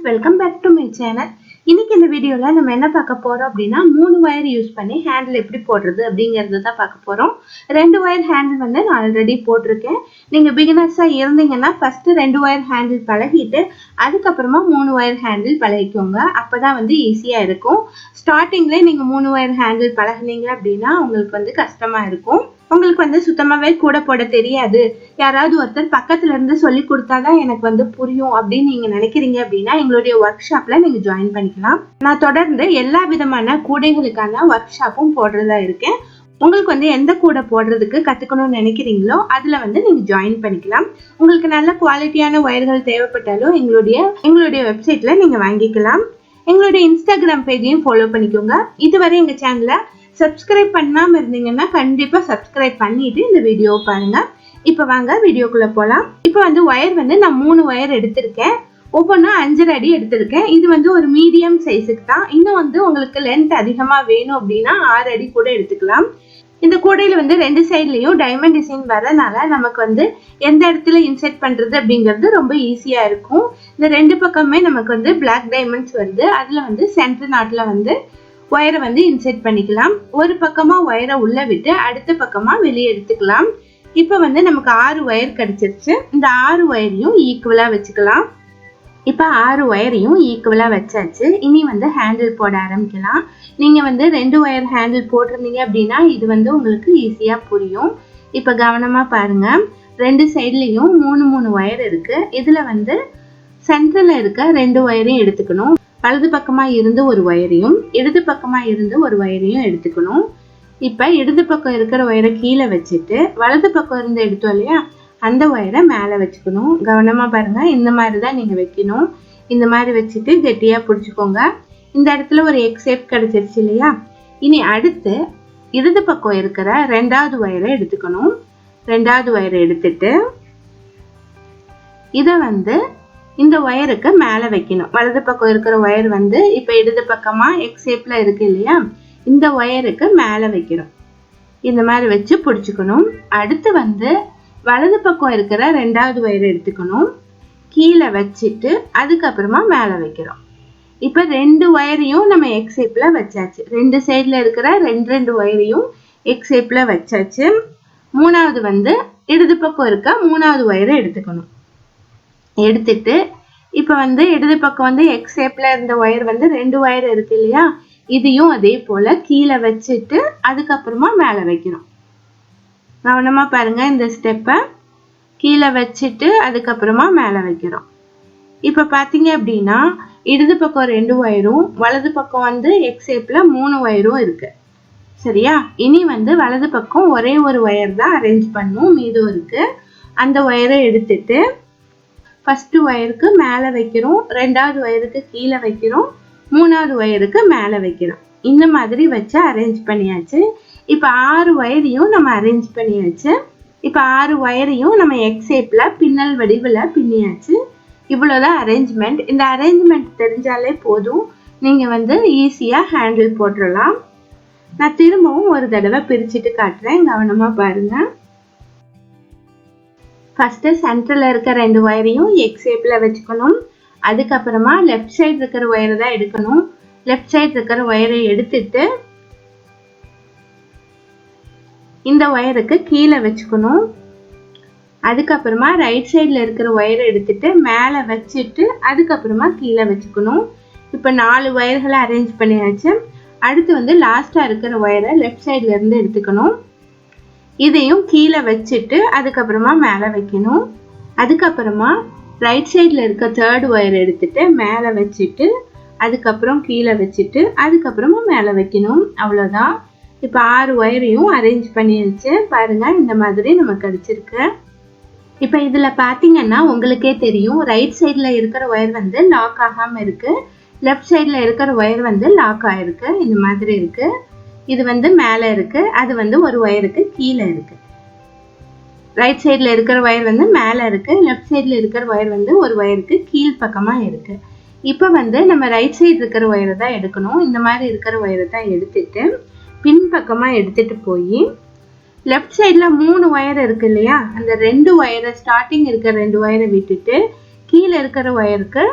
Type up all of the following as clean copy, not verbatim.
Welcome back to my channel. இன்னைக்கு இந்த வீடியோல நம்ம என்ன பார்க்க போறோம் அப்படின்னா 3 வயர் யூஸ் பண்ணி ஹேண்டில் எப்படி போடுறது அப்படிங்கறத தான் பார்க்க போறோம். 2 வயர் ஹேண்டில் வந்து நான் ஆல்ரெடி போட்டிருக்கேன். நீங்க பிகினர்ஸா இருந்தீங்கன்னா ஃபர்ஸ்ட் 2 வயர் ஹேண்டில் பழகிட்டு அதுக்கப்புறமா 3 வயர் ஹேண்டில் பழகிக்கோங்க. அப்பதான் வந்து ஈஸியா இருக்கும். ஸ்டார்டிங்ல நீங்க 3 வயர் ஹேண்டில் பழகுனீங்க அப்படின்னா உங்களுக்கு வந்து கஷ்டமா இருக்கும். உங்களுக்கு வந்து சுத்தமாவே கூட போட தெரியாது, யாராவது ஒருத்தர் பக்கத்துல இருந்து சொல்லி கொடுத்தாதான் எனக்கு வந்து புரியும் அப்படின்னு நீங்க நினைக்கிறீங்க அப்படின்னா எங்களுடைய ஒர்க் ஷாப்ல நீங்க ஜாயின் பண்ணிக்கலாம். நான் தொடர்ந்து எல்லா விதமான கூடைகளுக்கான ஒர்க் ஷாப்பும் போடுறதா இருக்கேன். உங்களுக்கு வந்து எந்த கூடை போடுறதுக்கு கத்துக்கணும்னு நினைக்கிறீங்களோ அதுல வந்து நீங்க ஜாயின் பண்ணிக்கலாம். உங்களுக்கு நல்ல குவாலிட்டியான ஒயர்கள் தேவைப்பட்டாலும் எங்களுடைய வெப்சைட்ல நீங்க வாங்கிக்கலாம். எங்களுடைய இன்ஸ்டாகிராம் பேஜையும் ஃபாலோ பண்ணிக்கோங்க. இதுவரை எங்க சேனலை சப்ஸ்கிரைப் பண்ணாம இருந்தீங்கன்னா கண்டிப்பா சப்ஸ்கிரைப் பண்ணிட்டு இந்த வீடியோ பாருங்க. இப்ப வாங்க வீடியோக்குள்ள போலாம். இப்ப வந்து ஒயர் வந்து நான் 3 வயர் எடுத்திருக்கேன். ஒவ்வொன்றும் 5.5 அடி எடுத்திருக்கேன். இது வந்து ஒரு மீடியம் சைஸுக்கு தான். இன்னும் வந்து உங்களுக்கு லென்த் அதிகமா வேணும் அப்படின்னா 6 அடி கூட எடுத்துக்கலாம். இந்த கூடையில வந்து 2 சைட்லயும் டைமண்ட் டிசைன் வரனால நமக்கு வந்து எந்த இடத்துல இன்செர்ட் பண்றது அப்படிங்கிறது ரொம்ப ஈஸியா இருக்கும். இந்த 2 பக்கமே நமக்கு வந்து பிளாக் டைமண்ட்ஸ் வருது. அதுல வந்து சென்டர் நாட்ல வந்து ஒயரை வந்து இன்செர்ட் பண்ணிக்கலாம். ஒரு பக்கமா ஒயரை உள்ள விட்டு அடுத்த பக்கமா வெளியே எடுத்துக்கலாம். இப்ப வந்து நமக்கு 6 ஒயர் கிடைச்சிருச்சு. இந்த 6 ஒயரையும் ஈக்குவலா வச்சுக்கலாம். இப்ப 6 ஒயரையும் ஈக்குவலா வச்சாச்சு. இனி வந்து ஹேண்டில் போட ஆரம்பிக்கலாம். நீங்க வந்து 2 ஒயர் ஹேண்டில் போட்டிருந்தீங்க அப்படின்னா இது வந்து உங்களுக்கு ஈஸியா புரியும். இப்ப கவனமா பாருங்க. 2 சைட்லயும் 3 ஒயர் இருக்கு. இதுல வந்து சென்டர்ல இருக்க 2 ஒயரையும் எடுத்துக்கணும். வலது பக்கமா இருந்து ஒரு ஒயரையும் இடது பக்கமா இருந்து ஒரு ஒயரையும் எடுத்துக்கணும். இப்ப இடது பக்கம் இருக்கிற ஒயரை கீழே வச்சுட்டு வலது பக்கம் இருந்து எடுத்தோம் இல்லையா அந்த ஒயரை மேல வச்சுக்கணும். கவனமா பாருங்க. இந்த மாதிரிதான் நீங்க வைக்கணும். இந்த மாதிரி வச்சுட்டு கெட்டியா பிடிச்சுக்கோங்க. இந்த இடத்துல ஒரு எக்ஸ் ஷேப் கிடைச்சிருச்சு இல்லையா. இனி அடுத்து இடது பக்கம் இருக்கிற 2வது ஒயரை எடுத்துக்கணும். 2வது ஒயரை எடுத்துட்டு இத வந்து இந்த ஒயருக்கு மேல வைக்கணும். வலது பக்கம் இருக்கிற ஒயர் வந்து இப்ப இடது பக்கமா எக்ஸ் ஷேப்ல இருக்கு இல்லையா, இந்த ஒயருக்கு மேல வைக்கணும். இந்த மாதிரி வச்சு பிடிச்சுக்கணும். அடுத்து வந்து வலது பக்கம் இருக்கிற 2வது ஒயரை எடுத்துக்கணும். கீழே வச்சுட்டு அதுக்கப்புறமா மேல வைக்கிறோம். இப்ப 2 ஒயரையும் நம்ம எக்ஸ் ஷேப்ல வச்சாச்சு. 2 சைட்ல இருக்கிற 2 ஒயரையும் எக்ஸ் ஷேப்ல வச்சாச்சு. 3வது வந்து இடது பக்கம் இருக்க 3வது ஒயரை எடுத்துக்கணும். எடுத்துட்டு இப்ப வந்து இடது பக்கம் வந்து எக்ஸ் ஷேப்ல இருந்த ஒயர் வந்து 2 ஒயர் இருக்கு இல்லையா, இதையும் அதே போல கீழே வச்சுட்டு அதுக்கப்புறமா மேல வைக்கணும். கவனமா பாருங்க. இந்த ஸ்டெப்ப கீழே வச்சுட்டு அதுக்கப்புறமா மேல வைக்கிறோம். இப்ப பாத்தீங்க அப்படின்னா இடது பக்கம் 2 ஒயரும் வலது பக்கம் வந்து எக்ஸ் ஷேப்ல 3 ஒயரும் இருக்கு. சரியா. இனி வந்து வலது பக்கம் ஒரே ஒரு ஒயர் தான் அரேஞ்ச் பண்ணும், மீதம் இருக்கு. அந்த ஒயரை எடுத்துட்டு ஃபர்ஸ்ட் ஒயருக்கு மேல வைக்கிறோம், 2வது ஒயருக்கு கீழே வைக்கிறோம், 3வது ஒயருக்கு மேல வைக்கிறோம். இந்த மாதிரி வச்சு அரேஞ்ச் பண்ணியாச்சு. இப்ப 6 ஒயரையும் நம்ம அரேஞ்ச் பண்ணியாச்சு. இப்ப 6 ஒயரையும் நம்ம எக்ஸ் ஷேப்ல பின்னல் வடிவுல பின்னியாச்சு. இவ்வளவுதான் அரேஞ்ச்மெண்ட். இந்த அரேஞ்ச்மெண்ட் தெரிஞ்சாலே போதும், நீங்க வந்து ஈஸியா ஹேண்டில் போட்டுடலாம். நான் திரும்பவும் ஒரு தடவை பிரிச்சுட்டு காட்டுறேன். கவனமா பாருங்க. ஃபர்ஸ்ட் சென்டர்ல இருக்க 2 ஒயரையும் எக்ஸ் ஷேப்ல வச்சுக்கணும். அதுக்கப்புறமா லெஃப்ட் சைடு இருக்கிற ஒயரை தான் எடுக்கணும். லெஃப்ட் சைடு இருக்கிற ஒயரை எடுத்துட்டு இந்த ஒயருக்கு கீழே வச்சுக்கணும். அதுக்கப்புறமா ரைட் சைட்ல இருக்கிற ஒயரை எடுத்துட்டு மேல வச்சுட்டு அதுக்கப்புறமா கீழே வச்சுக்கணும். இப்ப 4 ஒயர்களை அரேஞ்ச் பண்ணியாச்சு. அடுத்து வந்து லாஸ்டா இருக்கிற ஒயரை லெஃப்ட் சைட்ல இருந்து எடுத்துக்கணும். இதையும் கீழே வச்சுட்டு அதுக்கப்புறமா மேல வைக்கணும். அதுக்கப்புறமா ரைட் சைட்ல இருக்க 3rd ஒயர் எடுத்துட்டு மேல வச்சுட்டு அதுக்கப்புறம் கீழே வச்சுட்டு அதுக்கப்புறமா மேல வைக்கணும். அவ்வளவுதான். இப்ப 6 ஒயரையும் அரேஞ்ச் பண்ணியாச்சு. பாருங்க, இந்த மாதிரி நமக்கு கிடைச்சிருக்கு. இப்ப இதுல பாத்தீங்கன்னா உங்களுக்கே தெரியும், ரைட் சைட்ல இருக்கிற ஒயர் வந்து லாக் ஆகாம இருக்கு, லெஃப்ட் சைட்ல இருக்கிற ஒயர் வந்து லாக் ஆயிருக்கு. இந்த மாதிரி இருக்கு. இது வந்து மேல இருக்கு, அது வந்து ஒரு ஒயருக்கு கீழே இருக்கு. ரைட் சைட்ல இருக்கிற ஒயர் வந்து மேல இருக்கு, லெஃப்ட் சைட்ல இருக்கிற ஒயர் வந்து ஒரு ஒயருக்கு கீழ் பக்கமா இருக்கு. இப்ப வந்து நம்ம ரைட் சைடு இருக்கிற ஒயரை தான் எடுக்கணும். இந்த மாதிரி இருக்கிற ஒயரை தான் எடுத்துட்டு பின் பக்கமா எடுத்துட்டு போய் லெஃப்ட் சைட்ல 3 ஒயர் இருக்கு இல்லையா, அந்த 2 ஒயரை ஸ்டார்டிங் இருக்கிற 2 ஒயரை விட்டுட்டு கீழே இருக்கிற ஒயருக்கு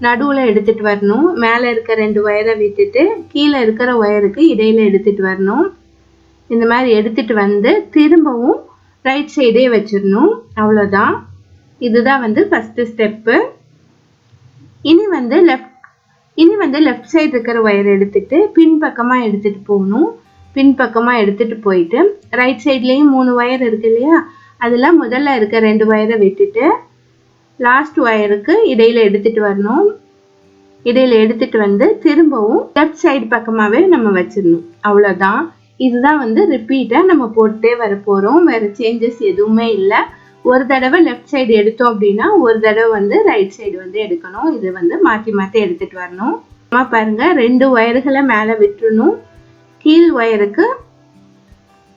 நடுவில் எடுத்துகிட்டு வரணும். மேலே இருக்க 2 ஒயரை விட்டுட்டு கீழே இருக்கிற ஒயருக்கு இடையில் எடுத்துகிட்டு வரணும். இந்த மாதிரி எடுத்துகிட்டு வந்து திரும்பவும் ரைட் சைடே வச்சிடணும். அவ்வளோதான். இதுதான் வந்து ஃபஸ்ட்டு ஸ்டெப்பு. இனி வந்து லெஃப்ட் சைடு இருக்கிற ஒயர் எடுத்துட்டு பின்பக்கமாக எடுத்துகிட்டு போகணும். பின்பக்கமாக எடுத்துகிட்டு போயிட்டு ரைட் சைட்லேயும் 3 ஒயர் இருக்கு இல்லையா, அதில் முதல்ல இருக்க 2 ஒயரை விட்டுட்டு லாஸ்ட் ஒயருக்கு இடையில் எடுத்துகிட்டு வரணும். இடையில் எடுத்துகிட்டு வந்து திரும்பவும் லெஃப்ட் சைடு பக்கமாகவே நம்ம வச்சிடணும். அவ்வளோதான். இதுதான் வந்து ரிப்பீட்டாக நம்ம போட்டே வர போகிறோம். வேறு சேஞ்சஸ் எதுவுமே இல்லை. ஒரு தடவை லெஃப்ட் சைடு எடுத்தோம் அப்படின்னா ஒரு தடவை வந்து ரைட் சைடு வந்து எடுக்கணும். இது வந்து மாற்றி மாற்றி எடுத்துகிட்டு வரணும். பாருங்க, 2 ஒயர்களை மேலே விட்டுறணும். கீழ் ஒயருக்கு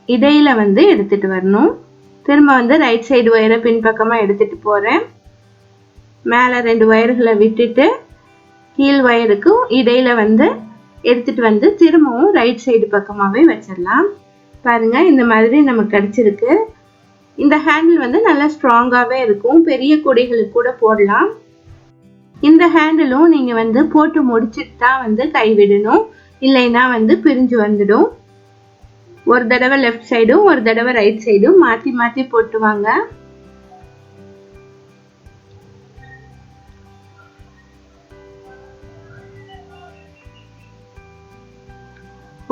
இடையில வந்து எடுத்துட்டு வரணும். திரும்ப வந்து ரைட் சைடு ஒயரை பின்பக்கமாக எடுத்துட்டு போகிறேன். மேலே 2 ஒயர்களை விட்டுட்டு கீழ் ஒயருக்கு இடையில வந்து எடுத்துட்டு வந்து திரும்பவும் ரைட் சைடு பக்கமாகவே வச்சிடலாம். பாருங்க, இந்த மாதிரி நமக்கு கிடைச்சிருக்கு. இந்த ஹேண்டில் வந்து நல்லா ஸ்ட்ராங்காகவே இருக்கும். பெரிய கூடைகளுக்கு கூட போடலாம். இந்த ஹேண்டிலும் நீங்கள் வந்து போட்டு முடிச்சுட்டு தான் வந்து கைவிடணும். இல்லைன்னா வந்து பிரிஞ்சு வந்துடும். ஒரு தடவை லெஃப்ட் சைடும் ஒரு தடவை ரைட் சைடும் மாற்றி மாற்றி போட்டுவாங்க.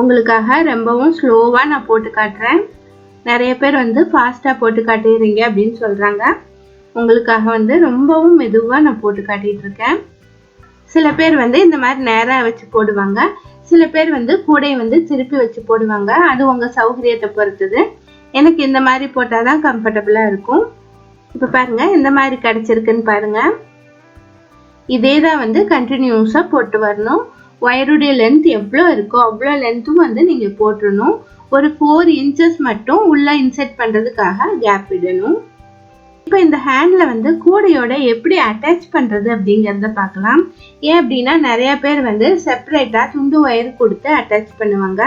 உங்களுக்காக ரொம்பவும் ஸ்லோவாக நான் போட்டு காட்டுறேன். நிறைய பேர் வந்து ஃபாஸ்ட்டாக போட்டு காட்டுறீங்க அப்படின்னு சொல்கிறாங்க. உங்களுக்காக வந்து ரொம்பவும் மெதுவாக நான் போட்டு காட்டிகிட்டு இருக்கேன். சில பேர் வந்து இந்த மாதிரி நேராக வச்சு போடுவாங்க. சில பேர் வந்து கூடை வந்து திருப்பி வச்சு போடுவாங்க. அது உங்கள் சௌகரியத்தை பொறுத்தது. எனக்கு இந்த மாதிரி போட்டால் தான் கம்ஃபர்டபுளாக இருக்கும். இப்போ பாருங்கள், இந்த மாதிரி கிடச்சிருக்குன்னு பாருங்கள். இதே தான் வந்து கண்டினியூஸாக போட்டு வரணும். ஒயருடைய லென்த் எவ்வளோ இருக்கோ அவ்வளோ லென்த்தும் வந்து நீங்கள் போட்டுடணும். ஒரு 4 இன்ச்சஸ் மட்டும் உள்ளே இன்செர்ட் பண்ணுறதுக்காக கேப் விடணும். இப்போ இந்த ஹேண்டில் வந்து கூடையோட எப்படி அட்டாச் பண்ணுறது அப்படிங்கிறத பார்க்கலாம். ஏன் அப்படின்னா நிறையா பேர் வந்து செப்பரேட்டாக துண்டு ஒயர் கொடுத்து அட்டாச் பண்ணுவாங்க.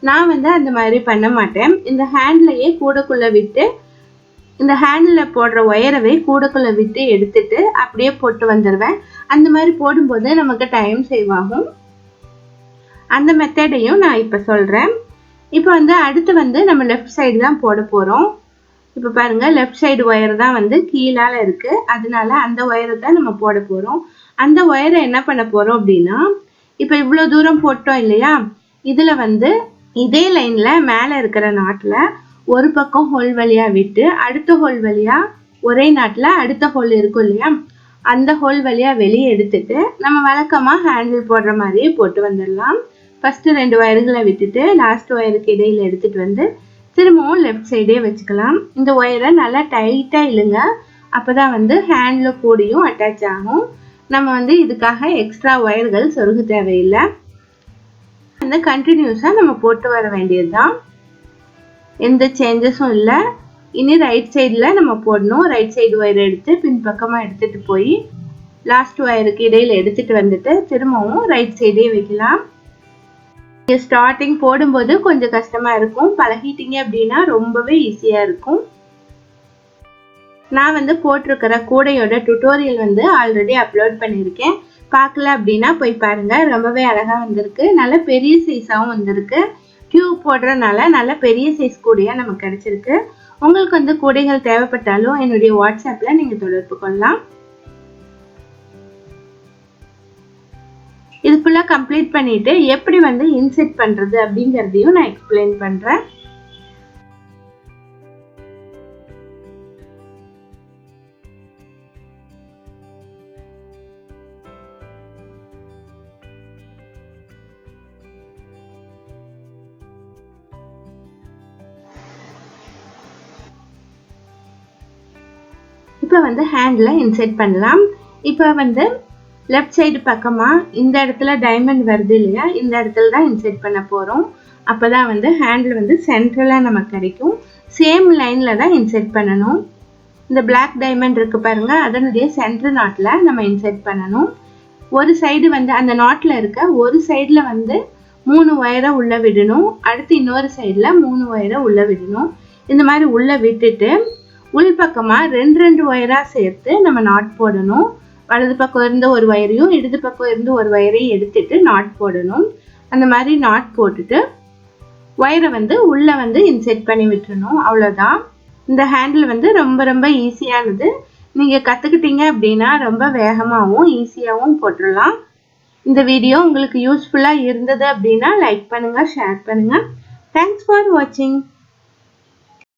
நான் வந்து அந்த மாதிரி பண்ண மாட்டேன். இந்த ஹேண்ட்லையே கூடைக்குள்ளே விட்டு இந்த ஹேண்டில் போடுற ஒயரவே கூடைக்குள்ளே விட்டு எடுத்துட்டு அப்படியே போட்டு வந்துடுவேன். அந்த மாதிரி போடும்போது நமக்கு டைம் சேவ் ஆகும். அந்த மெத்தடையும் நான் இப்போ சொல்கிறேன். இப்போ வந்து அடுத்து வந்து நம்ம லெஃப்ட் சைடு தான் போட போகிறோம். இப்போ பாருங்கள், லெஃப்ட் சைடு ஒயர் தான் வந்து கீழால் இருக்குது. அதனால அந்த ஒயரை தான் நம்ம போட போகிறோம். அந்த ஒயரை என்ன பண்ண போகிறோம் அப்படின்னா, இப்போ இவ்வளோ தூரம் போட்டோம் இல்லையா, இதில் வந்து இதே லைனில் மேலே இருக்கிற நாட்டில் ஒரு பக்கம் ஹோல் வழியாக விட்டு அடுத்த ஹோல் வழியாக ஒரே நாட்டில் அடுத்த ஹோல் இருக்கும் இல்லையா, அந்த ஹோல் வழியாக வெளியே எடுத்துட்டு நம்ம வழக்கமாக ஹேண்டில் போடுற மாதிரியே போட்டு வந்துடலாம். ஃபஸ்ட்டு 2 ஒயர்களை விட்டுட்டு லாஸ்ட் ஒயருக்கு இடையில் எடுத்துகிட்டு வந்து திரும்பவும் லெஃப்ட் சைடே வச்சுக்கலாம். இந்த ஒயரை நல்லா டைட்டாக இழுங்க. அப்போ தான் வந்து ஹேண்டில் கூடையும் அட்டாச் ஆகும். நம்ம வந்து இதுக்காக எக்ஸ்ட்ரா ஒயர்கள் சொருக தேவையில்லை. அந்த கண்டினியூஸாக நம்ம போட்டு வர வேண்டியது தான். எந்த சேஞ்சஸும் இல்லை. இனி ரைட் சைடில் நம்ம போடணும். ரைட் சைடு ஒயர் எடுத்து பின்பக்கமாக எடுத்துகிட்டு போய் லாஸ்ட் ஒயருக்கு இடையில் எடுத்துகிட்டு வந்துட்டு திரும்பவும் ரைட் சைடே வைக்கலாம். ஸ்டார்டிங் போடும்போது கொஞ்சம் கஷ்டமாக இருக்கும். பழகிட்டீங்க அப்படின்னா ரொம்பவே ஈஸியாக இருக்கும். நான் வந்து போட்டிருக்கிற கூடையோட டுட்டோரியல் வந்து ஆல்ரெடி அப்லோட் பண்ணியிருக்கேன். பார்க்கல அப்படின்னா போய் பாருங்கள். ரொம்பவே அழகாக வந்திருக்கு. நல்ல பெரிய சைஸாகவும் வந்திருக்கு. டியூப் போடுறதுனால நல்ல பெரிய சைஸ் கூடையாக நமக்கு கிடச்சிருக்கு. உங்களுக்கு வந்து கூடைகள் தேவைப்பட்டாலும் என்னுடைய வாட்ஸ்அப்பில் நீங்கள் தொடர்பு கொள்ளலாம். இது ஃபுல்லாக கம்ப்ளீட் பண்ணிவிட்டு எப்படி வந்து இன்செர்ட் பண்ணுறது அப்படிங்கிறதையும் நான் எக்ஸ்பிளைன் பண்ணுறேன். இப்போ வந்து ஹேண்டில் இன்செர்ட் பண்ணலாம். இப்போ வந்து லெஃப்ட் சைடு பக்கமாக இந்த இடத்துல டைமண்ட் வருது இல்லையா, இந்த இடத்துல தான் இன்செர்ட் பண்ண போகிறோம். அப்போ தான் வந்து ஹேண்டில் வந்து சென்ட்ரலாக நமக்கு கிடைக்கும். சேம் லைனில் தான் இன்செர்ட் பண்ணணும். இந்த பிளாக் டைமண்ட் இருக்குது பாருங்கள், அதனுடைய சென்ட்ரு நாட்டில் நம்ம இன்செர்ட் பண்ணணும். ஒரு சைடு வந்து அந்த நாட்டில் இருக்க ஒரு சைடில் வந்து 3 ஒயரை உள்ளே விடணும். அடுத்து இன்னொரு சைடில் 3 ஒயரை உள்ளே விடணும். இந்த மாதிரி உள்ளே விட்டுட்டு உள்பக்கமாக 2 ஒயராக சேர்த்து நம்ம நாட் போடணும். வலது பக்கம் இருந்து ஒரு வயரையும் இடது பக்கம் இருந்து ஒரு வயரையும் எடுத்துட்டு நாட் போடணும். அந்த மாதிரி நாட் போட்டுட்டு ஒயரை வந்து உள்ள வந்து இன்செர்ட் பண்ணி விட்டுறணும். அவ்வளோதான். இந்த ஹேண்டில் வந்து ரொம்ப ரொம்ப ஈஸியானது. நீங்கள் கற்றுக்கிட்டீங்க அப்படின்னா ரொம்ப வேகமாகவும் ஈஸியாகவும் போட்டுடலாம். இந்த வீடியோ உங்களுக்கு யூஸ்ஃபுல்லாக இருந்தது அப்படின்னா லைக் பண்ணுங்கள், ஷேர் பண்ணுங்கள். தேங்க்ஸ் ஃபார் வாட்சிங்.